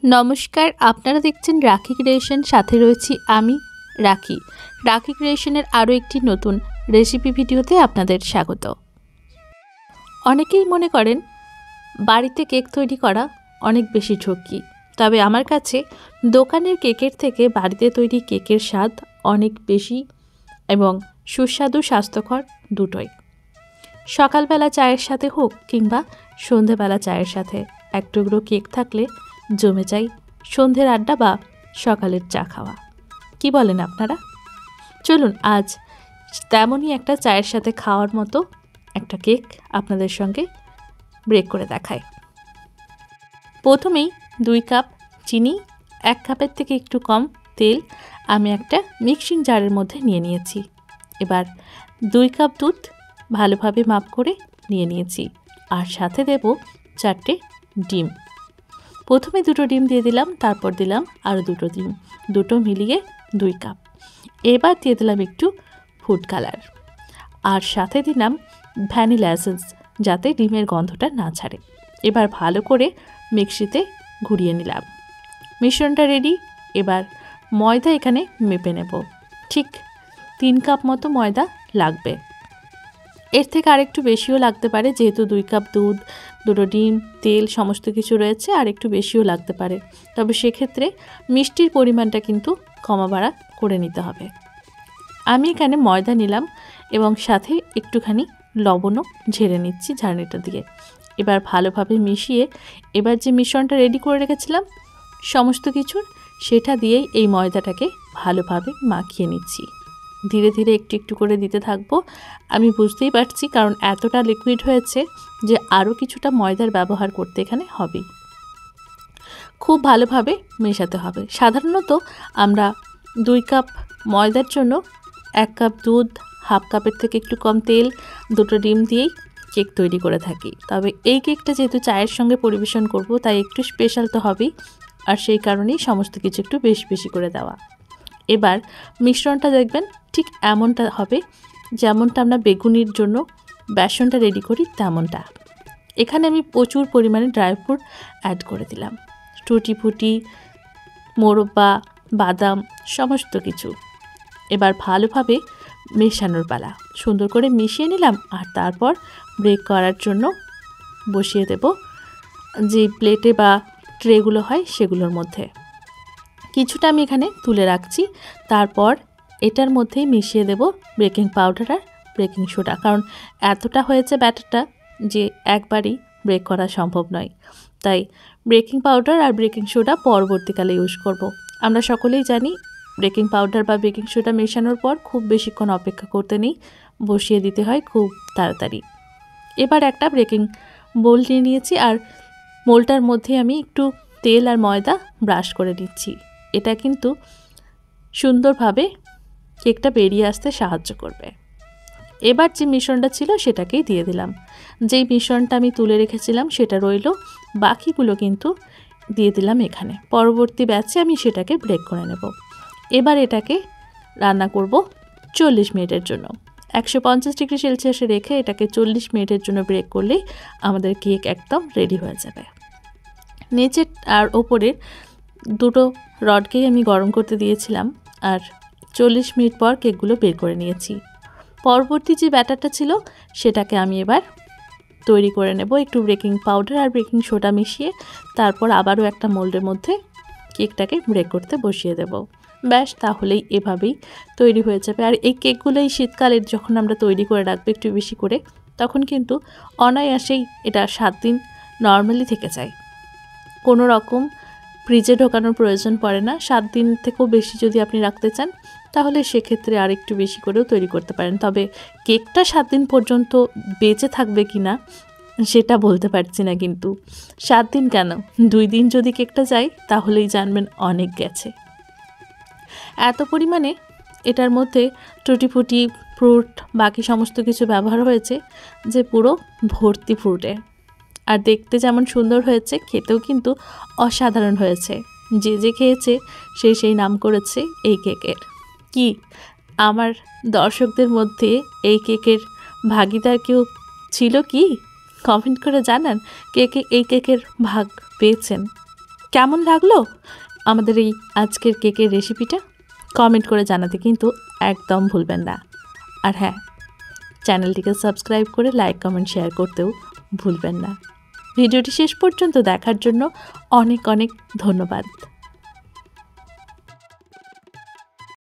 নমস্কার, আপনারা দেখছেন রাখি ক্রিয়েশন, সাথে রয়েছি আমি রাখি। রাখি ক্রিয়েশনের আরও একটি নতুন রেসিপি ভিডিওতে আপনাদের স্বাগত। অনেকেই মনে করেন বাড়িতে কেক তৈরি করা অনেক বেশি ঝক্কি, তবে আমার কাছে দোকানের কেকের থেকে বাড়িতে তৈরি কেকের স্বাদ অনেক বেশি এবং সুস্বাদু, স্বাস্থ্যকর দুটোই। সকালবেলা চায়ের সাথে হোক কিংবা সন্ধেবেলা চায়ের সাথে এক টুকরো কেক থাকলে জমে যায় সন্ধ্যের আড্ডা বা সকালের চা খাওয়া। কি বলেন আপনারা? চলুন আজ তেমনই একটা চায়ের সাথে খাওয়ার মতো একটা কেক আপনাদের সঙ্গে ব্রেক করে দেখায়। প্রথমেই 2 কাপ চিনি, 1 কাপের থেকে একটু কম তেল আমি একটা মিক্সিং জারের মধ্যে নিয়ে নিয়েছি। এবার 2 কাপ দুধ ভালোভাবে মাপ করে নিয়ে নিয়েছি, আর সাথে দেব 4টে ডিম। প্রথমে 2টো ডিম দিয়ে দিলাম, তারপর দিলাম আরও 2টো ডিম, দুটো মিলিয়ে 2 কাপ। এবার দিয়ে দিলাম একটু ফুড কালার, আর সাথে দিলাম ভ্যানিলা এসেন্স, যাতে ডিমের গন্ধটা না ছাড়ে। এবার ভালো করে মিক্সিতে ঘুরিয়ে নিলাম। মিশ্রণটা রেডি। এবার ময়দা এখানে মেপে নেব। ঠিক 3 কাপ মতো ময়দা লাগবে। এর থেকে আরেকটু বেশিও লাগতে পারে, যেহেতু 2 কাপ দুধ, 2টো ডিম, তেল সমস্ত কিছু রয়েছে, আর একটু বেশিও লাগতে পারে। তবে সেক্ষেত্রে মিষ্টির পরিমাণটা কিন্তু কমা বাড়া করে নিতে হবে। আমি এখানে ময়দা নিলাম এবং সাথে একটুখানি লবণও ঝেড়ে নিচ্ছি ঝাড়নিটা দিয়ে। এবার ভালোভাবে মিশিয়ে এবার যে মিশ্রণটা রেডি করে রেখেছিলাম সমস্ত কিছুর, সেটা দিয়েই এই ময়দাটাকে ভালোভাবে মাখিয়ে নিচ্ছি। ধীরে ধীরে একটু একটু করে দিতে থাকবো। আমি বুঝতেই পারছি, কারণ এতটা লিকুইড হয়েছে যে আরও কিছুটা ময়দার ব্যবহার করতে এখানে হবে। খুব ভালোভাবে মেশাতে হবে। সাধারণত আমরা 2 কাপ ময়দার জন্য 1 কাপ দুধ, হাফ কাপের থেকে একটু কম তেল, 2টো ডিম দিয়েই কেক তৈরি করে থাকি। তবে এই কেকটা যেহেতু চায়ের সঙ্গে পরিবেশন করব, তাই একটু স্পেশাল তো হবেই, আর সেই কারণেই সমস্ত কিছু একটু বেশি বেশি করে দেওয়া। এবার মিশ্রণটা দেখবেন ঠিক এমনটা হবে, যেমনটা আমরা বেগুনির জন্য বেসনটা রেডি করি তেমনটা। এখানে আমি প্রচুর পরিমাণে ড্রাই ফ্রুট অ্যাড করে দিলাম, টুটি ফুটি, মোরব্বা, বাদাম, সমস্ত কিছু। এবার ভালোভাবে মেশানোর পালা। সুন্দর করে মিশিয়ে নিলাম, আর তারপর ব্রেক করার জন্য বসিয়ে দেব যে প্লেটে বা ট্রেগুলো হয় সেগুলোর মধ্যে। কিছুটা আমি এখানে তুলে রাখছি। তারপর এটার মধ্যেই মিশিয়ে দেব বেকিং পাউডার আর বেকিং সোডা, কারণ এতটা হয়েছে ব্যাটারটা যে একবারই ব্রেক করা সম্ভব নয়। তাই বেকিং পাউডার আর বেকিং সোডা পরবর্তীকালে ইউজ করব। আমরা সকলেই জানি বেকিং পাউডার বা বেকিং সোডা মেশানোর পর খুব বেশিক্ষণ অপেক্ষা করতে নেই, বসিয়ে দিতে হয় খুব তাড়াতাড়ি। এবার একটা বেকিং বোল নিয়ে নিয়েছি, আর মোলটার মধ্যে আমি একটু তেল আর ময়দা ব্রাশ করে নিচ্ছি। এটা কিন্তু সুন্দরভাবে কেকটা বেরিয়ে আসতে সাহায্য করবে। এবার যে মিশ্রণটা ছিল সেটাকেই দিয়ে দিলাম। যেই মিশ্রণটা আমি তুলে রেখেছিলাম সেটা রইল, বাকিগুলো কিন্তু দিয়ে দিলাম এখানে। পরবর্তী ব্যাচে আমি সেটাকে ব্রেক করে নেব। এবার এটাকে রান্না করব 40 মিনিটের জন্য। 150 ডিগ্রি সেলসিয়াসে রেখে এটাকে 40 মিনিটের জন্য ব্রেক করলেই আমাদের কেক একদম রেডি হয়ে যাবে। নিচে আর ওপরের 2টো রডকেই আমি গরম করতে দিয়েছিলাম, আর 40 মিনিট পর কেকগুলো বের করে নিয়েছি। পরবর্তী যে ব্যাটারটা ছিল সেটাকে আমি এবার তৈরি করে নেব, একটু বেকিং পাউডার আর বেকিং সোডা মিশিয়ে। তারপর আবারও একটা মোল্ডের মধ্যে কেকটাকে ব্রেক করতে বসিয়ে দেব। ব্যাস, তাহলেই এভাবেই তৈরি হয়ে যাবে। আর এই কেকগুলো এই শীতকালের যখন আমরা তৈরি করে রাখবো একটু বেশি করে, তখন কিন্তু অনায়াসেই এটা 7 দিন নর্মালি থেকে যায়। কোনো রকম ফ্রিজে ঢোকানোর প্রয়োজন পড়ে না। 7 দিন থেকেও বেশি যদি আপনি রাখতে চান, তাহলে সেক্ষেত্রে আর একটু বেশি করেও তৈরি করতে পারেন। তবে কেকটা 7 দিন পর্যন্ত বেঁচে থাকবে কি না সেটা বলতে পারছি না, কিন্তু 7 দিন কেন, 2 দিন যদি কেকটা যায় তাহলেই জানবেন অনেক গেছে। এত পরিমাণে এটার মধ্যে টুটি ফুটি, ফ্রুট, বাকি সমস্ত কিছু ব্যবহার হয়েছে যে পুরো ভর্তি ফ্রুটে। আর দেখতে যেমন সুন্দর হয়েছে, খেতেও কিন্তু অসাধারণ হয়েছে। যে যে খেয়েছে সেই নাম করেছে এই কেকের। কি আমার দর্শকদের মধ্যে এই কেকের ভাগিদার কেউ ছিল কি? কমেন্ট করে জানান কে কে এই কেকের ভাগ পেয়েছেন। কেমন লাগলো আমাদের এই আজকের কেকের রেসিপিটা কমেন্ট করে জানাতে কিন্তু একদম ভুলবেন না। আর হ্যাঁ, চ্যানেলটিকে সাবস্ক্রাইব করে লাইক কমেন্ট শেয়ার করতেও ভুলবেন না। ভিডিওটি শেষ পর্যন্ত দেখার জন্য অনেক অনেক ধন্যবাদ।